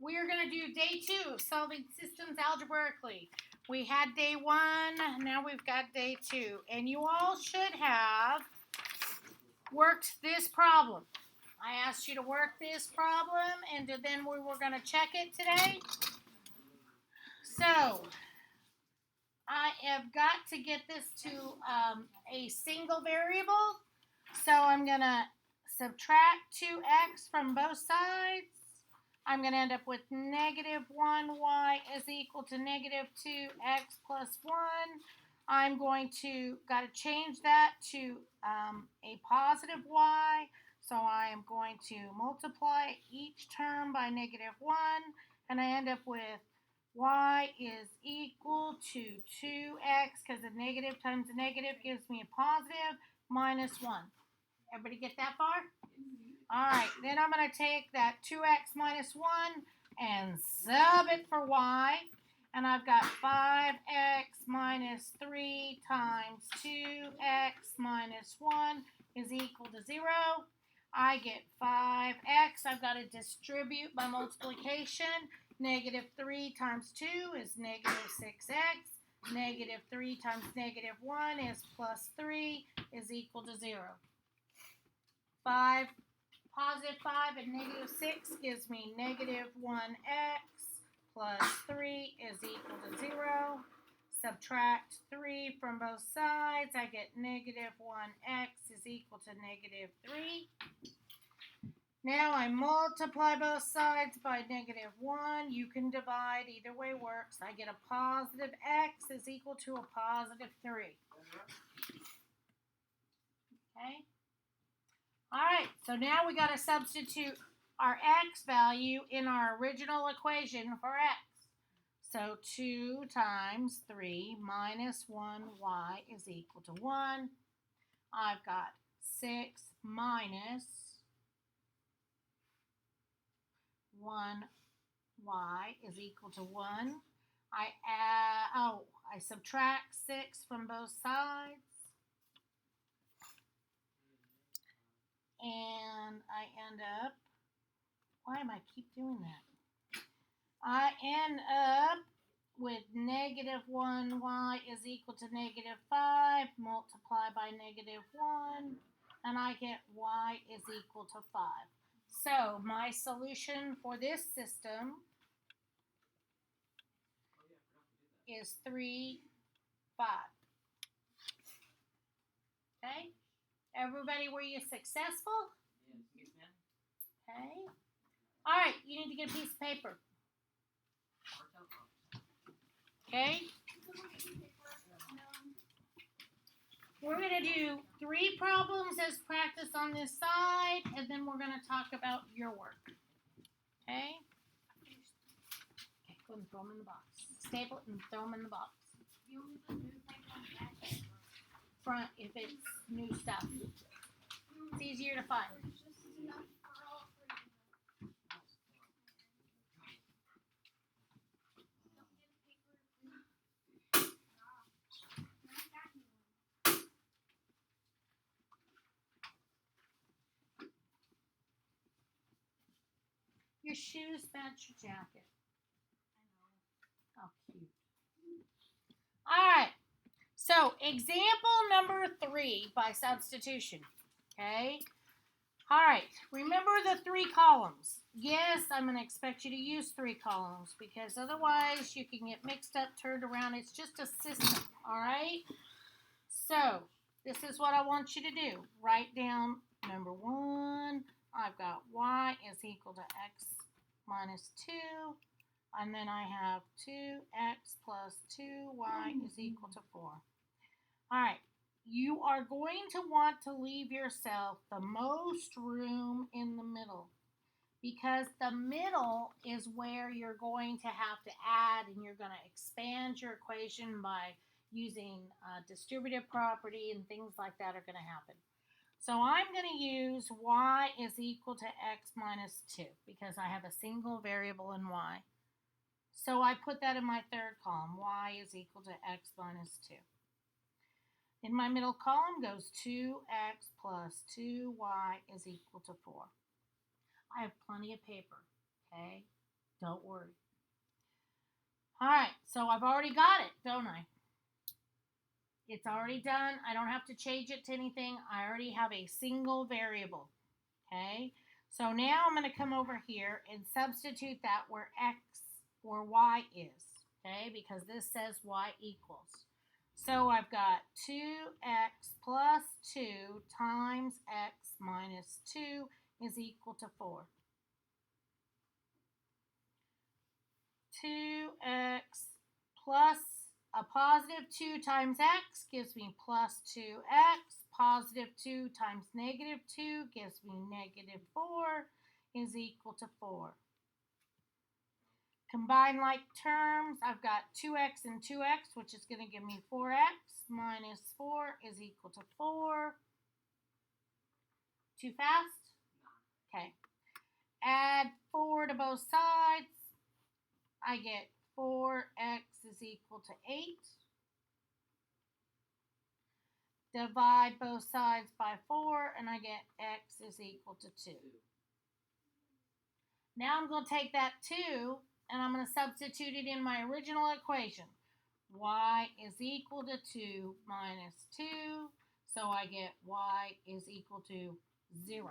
We're going to do day 2 of solving systems algebraically. We had day 1, now we've got day 2. And you all should have worked this problem. I asked you to work this problem, and then we were going to check it today. So, I have got to get this to a single variable. So, I'm going to subtract 2x from both sides. I'm going to end up with negative 1y is equal to negative 2x plus 1. I'm going to, got to change that to a positive y. So I am going to multiply each term by negative 1. And I end up with y is equal to 2x, because a negative times a negative gives me a positive, minus 1. Everybody get that far? Alright, then I'm going to take that 2x minus 1 and sub it for y. And I've got 5x minus 3 times 2x minus 1 is equal to 0. I get 5x. I've got to distribute by multiplication. Negative 3 times 2 is negative 6x. Negative 3 times negative 1 is plus 3 is equal to 0. 5 Positive 5 and negative 6 gives me negative 1x plus 3 is equal to 0. Subtract 3 from both sides. I get negative 1x is equal to negative 3. Now I multiply both sides by negative 1. You can divide. Either way works. I get a positive x is equal to a positive 3. Okay? Alright, so now we got to substitute our x value in our original equation for x. So 2 times 3 minus 1y is equal to 1. I've got 6 minus 1y is equal to 1. I subtract 6 from both sides. And I end up, why am I keep doing that? I end up with negative 1y is equal to negative 5, multiply by negative 1, and I get y is equal to 5. So my solution for this system is 3, 5. Okay? Everybody, were you successful? Yes, ma'am. Okay. All right, you need to get a piece of paper. Okay. We're going to do 3 problems as practice on this side, and then we're going to talk about your work. Okay? Okay, go and throw them in the box. Staple it and throw them in the box. Front if it's new stuff. It's easier to find. Your shoes match your jacket. How cute. All right. So, example number 3 by substitution. Okay? All right. Remember the 3 columns. Yes, I'm going to expect you to use 3 columns because otherwise you can get mixed up, turned around. It's just a system. All right? So, this is what I want you to do. Write down number 1. I've got y is equal to x minus 2. And then I have 2x plus 2y is equal to 4. All right, you are going to want to leave yourself the most room in the middle because the middle is where you're going to have to add and you're going to expand your equation by using distributive property and things like that are going to happen. So I'm going to use y is equal to x minus 2 because I have a single variable in y. So I put that in my third column, y is equal to x minus 2. In my middle column goes 2x plus 2y is equal to 4. I have plenty of paper. Okay? Don't worry. All right, so I've already got it, don't I? It's already done. I don't have to change it to anything. I already have a single variable. Okay? So now I'm going to come over here and substitute that where x or y is. Okay? Because this says y equals. So I've got 2x plus 2 times x minus 2 is equal to 4. 2x plus a positive 2 times x gives me plus 2x. Positive 2 times negative 2 gives me negative 4 is equal to 4. Combine like terms, I've got 2x and 2x, which is going to give me 4x minus 4 is equal to 4. Too fast? Okay. Add 4 to both sides. I get 4x is equal to 8. Divide both sides by 4, and I get x is equal to 2. Now I'm going to take that 2, and I'm going to substitute it in my original equation. Y is equal to 2 minus 2, so I get y is equal to 0.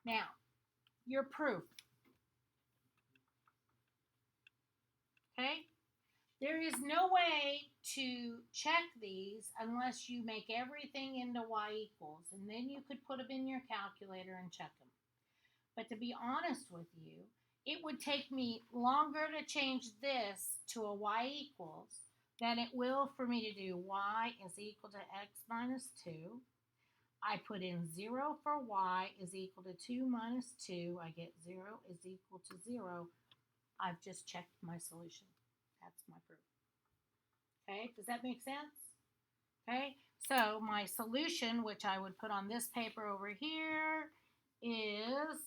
Now, your proof. Okay? There is no way to check these unless you make everything into y equals, and then you could put them in your calculator and check them. But to be honest with you, it would take me longer to change this to a y equals than it will for me to do y is equal to x minus 2. I put in 0 for y is equal to 2 minus 2. I get 0 is equal to 0. I've just checked my solution. That's my proof. Okay, does that make sense? Okay, so my solution, which I would put on this paper over here, is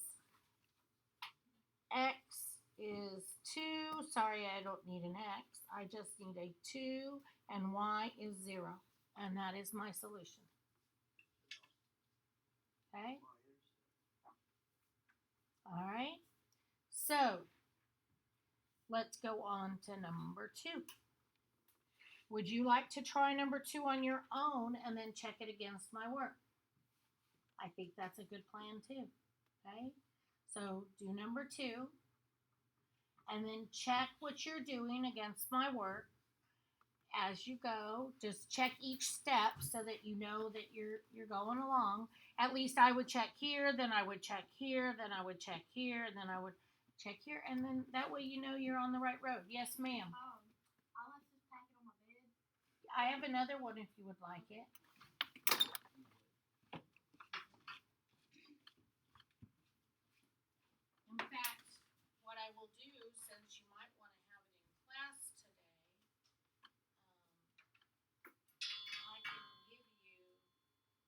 x is 2. Sorry, I don't need an x. I just need a 2, and y is 0. And that is my solution. Okay? All right. So, let's go on to number 2. Would you like to try number 2 on your own and then check it against my work? I think that's a good plan too. Okay? So, do number 2. And then check what you're doing against my work as you go. Just check each step so that you know that you're going along. At least I would check here, then I would check here, then I would check here, and then I would check here, and then that way you know you're on the right road. Yes, ma'am. I'll let this packet on my bed. I have another one if you would like it. In fact, what I will do, since you might want to have it in class today, I can give you just make sure.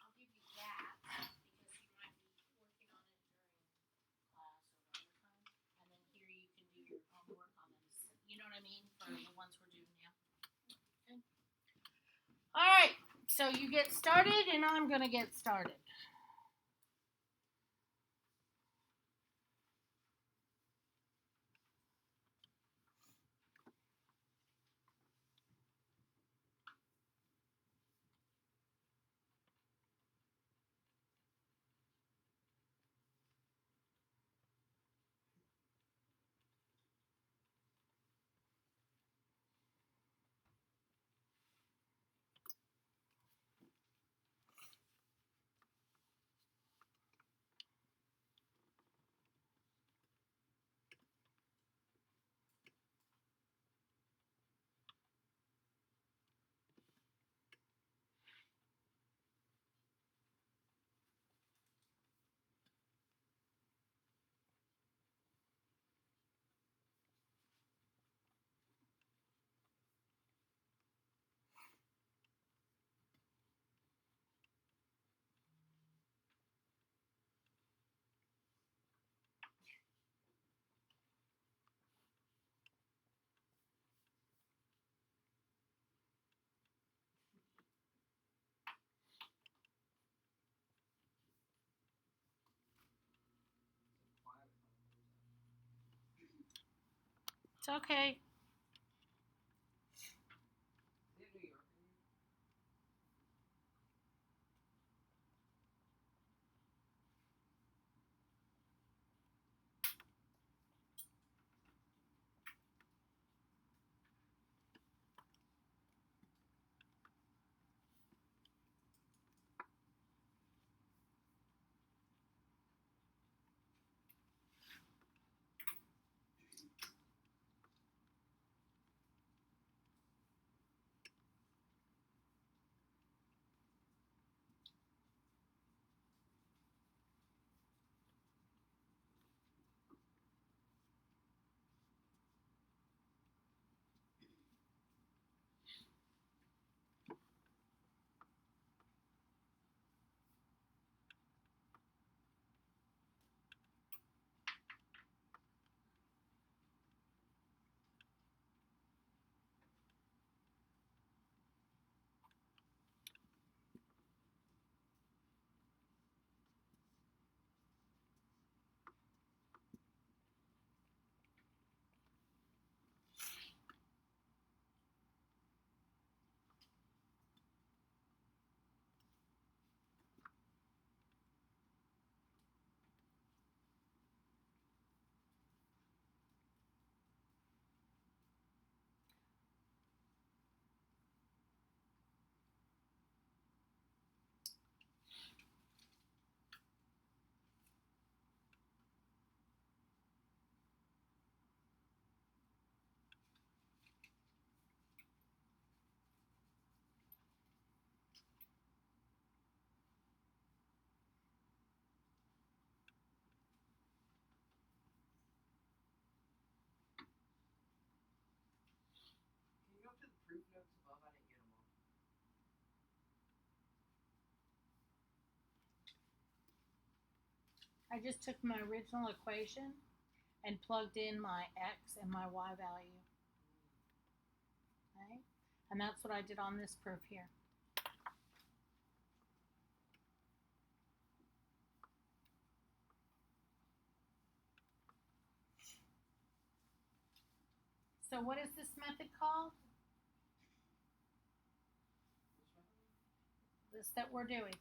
I'll give you that because you might be working on it during class or overtime, and then here you can do your homework on them. You know what I mean? For the ones we're doing now. Okay. All right. So you get started, and I'm gonna get started. It's okay. Is it New York? Can you go to the proof notes above? I didn't get them all. I just took my original equation and plugged in my x and my y value. Okay? And that's what I did on this proof here. So what is this method called? Which one? This that we're doing.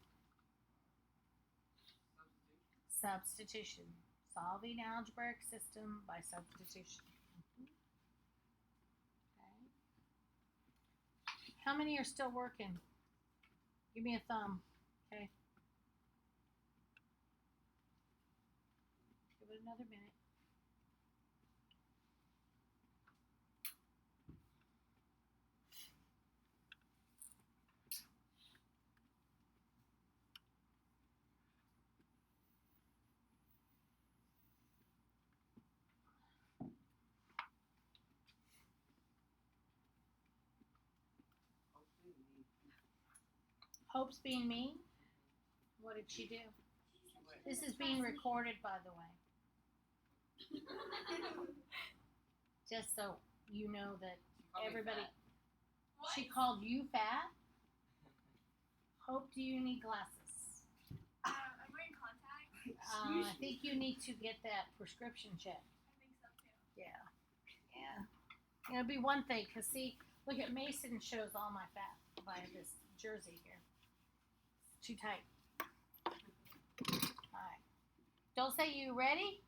Substitution. Substitution. Solving algebraic system by substitution. Okay. How many are still working? Give me a thumb. Okay. Give it another minute. Hopefully me. Hope's being mean? What did she do? She went. This is being recorded, by the way. Just so you know that She called me everybody. fat. What? She called you fat? Hope, do you need glasses? I'm wearing contacts. I think you need to get that prescription checked. I think so too. Yeah. Yeah. It'll be one thing, because see, look at Mason shows all my fat by this jersey here. It's too tight. Alright. Don't say you ready?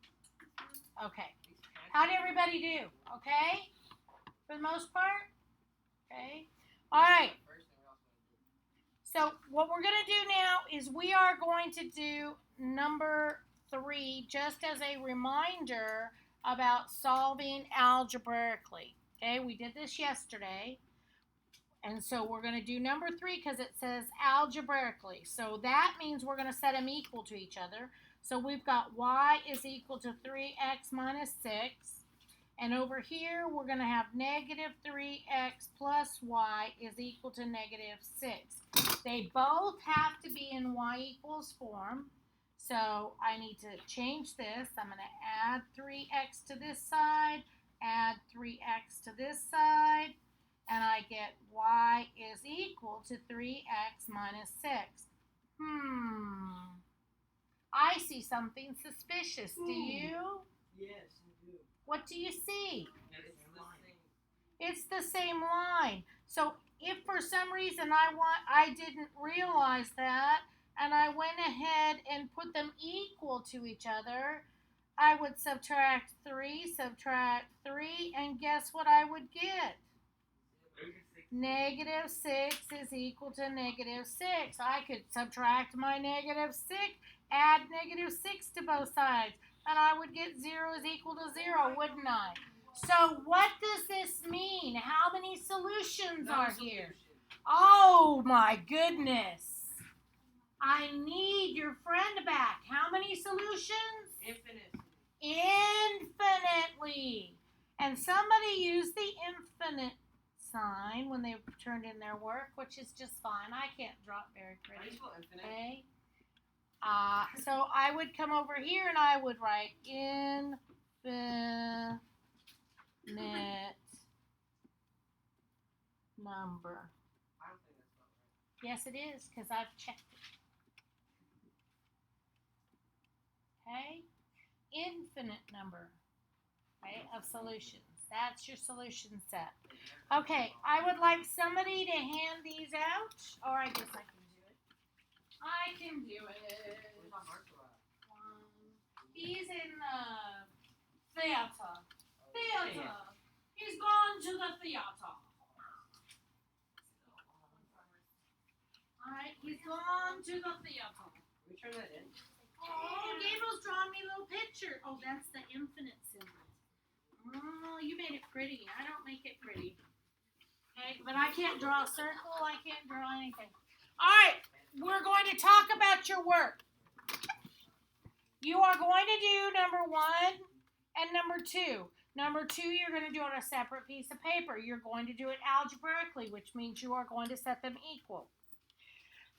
Okay. These pants How'd are- everybody do? Okay? For the most part? Okay. Alright. First thing we also want to do. So what we're going to do now is we are going to do number 3 just as a reminder about solving algebraically. Okay, we did this yesterday. And so we're going to do number 3 because it says algebraically. So that means we're going to set them equal to each other. So we've got y is equal to 3x minus 6. And over here, we're going to have negative 3x plus y is equal to negative 6. They both have to be in y equals form. So I need to change this. I'm going to add 3x to this side, add 3x to this side, and I get y is equal to 3x minus 6. I see something suspicious. Do you? Yes, I do. What do you see? It's It's the same line. So if for some reason I didn't realize that and I went ahead and put them equal to each other, I would subtract 3, and guess what I would get? Negative 6 is equal to negative 6. I could subtract my negative 6, add negative 6 to both sides, and I would get 0 is equal to 0, wouldn't I? So what does this mean? How many solutions are here? Oh my goodness. I need your friend back. How many solutions? Infinitely. And somebody used the infinite sign when they turned in their work, which is just fine. I can't draw it very pretty. Okay. So I would come over here and I would write infinite number. I don't think that's not right. Yes, it is, because I've checked it. Okay? Infinite number, okay, of solutions. That's your solution set. Okay, I would like somebody to hand these out, or I guess I can do it. I can do it. Where's my marker at? He's in the theater. Oh, Theater. He's gone to the theater. Alright, he's gone to the theater. Can we turn that in? Oh, Gabriel's drawn me a little picture. Oh, that's the infinite symbol. Oh, you made it pretty. I don't make it pretty. Okay, but I can't draw a circle. I can't draw anything. Alright, we're going to talk about your work. You are going to do number 1 and number 2. Number 2, you're going to do it on a separate piece of paper. You're going to do it algebraically, which means you are going to set them equal.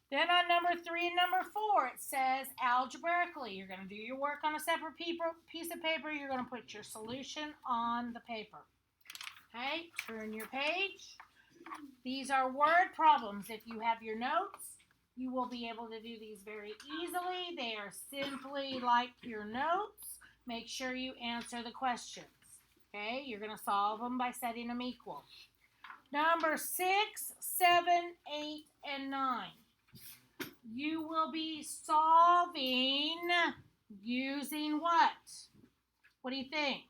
Then on number 3 and number 4, it says algebraically. You're going to do your work on a separate piece of paper. You're going to put your solution on the paper. Okay, turn your page. These are word problems. If you have your notes, you will be able to do these very easily. They are simply like your notes. Make sure you answer the questions. Okay, you're going to solve them by setting them equal. Number 6, 7, 8, and 9. You will be solving using what? What do you think?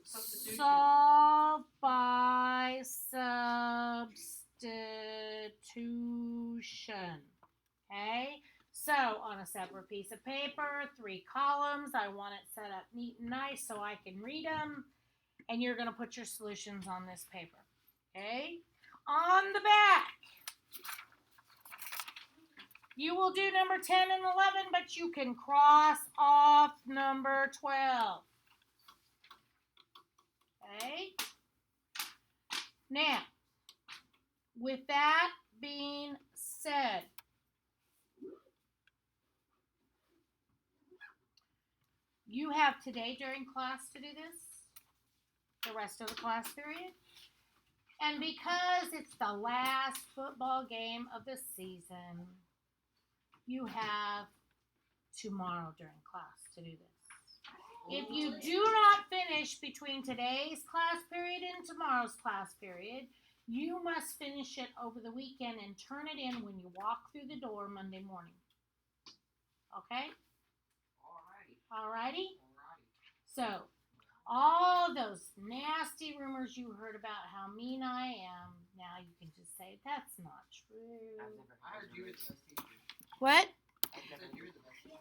Substitution. Solve by substitution. Okay? So, on a separate piece of paper, 3 columns. I want it set up neat and nice so I can read them. And you're going to put your solutions on this paper. Okay? On the back, you will do number 10 and 11, but you can cross off number 12. Okay? Now, with that being said, you have today during class to do this, the rest of the class period. And because it's the last football game of the season, you have tomorrow during class to do this. If you do not finish between today's class period and tomorrow's class period, you must finish it over the weekend and turn it in when you walk through the door Monday morning. Okay? Alrighty? So, all those nasty rumors you heard about how mean I am, now you can just say, that's not true. I heard you were the best teacher. What? I said you were the best teacher.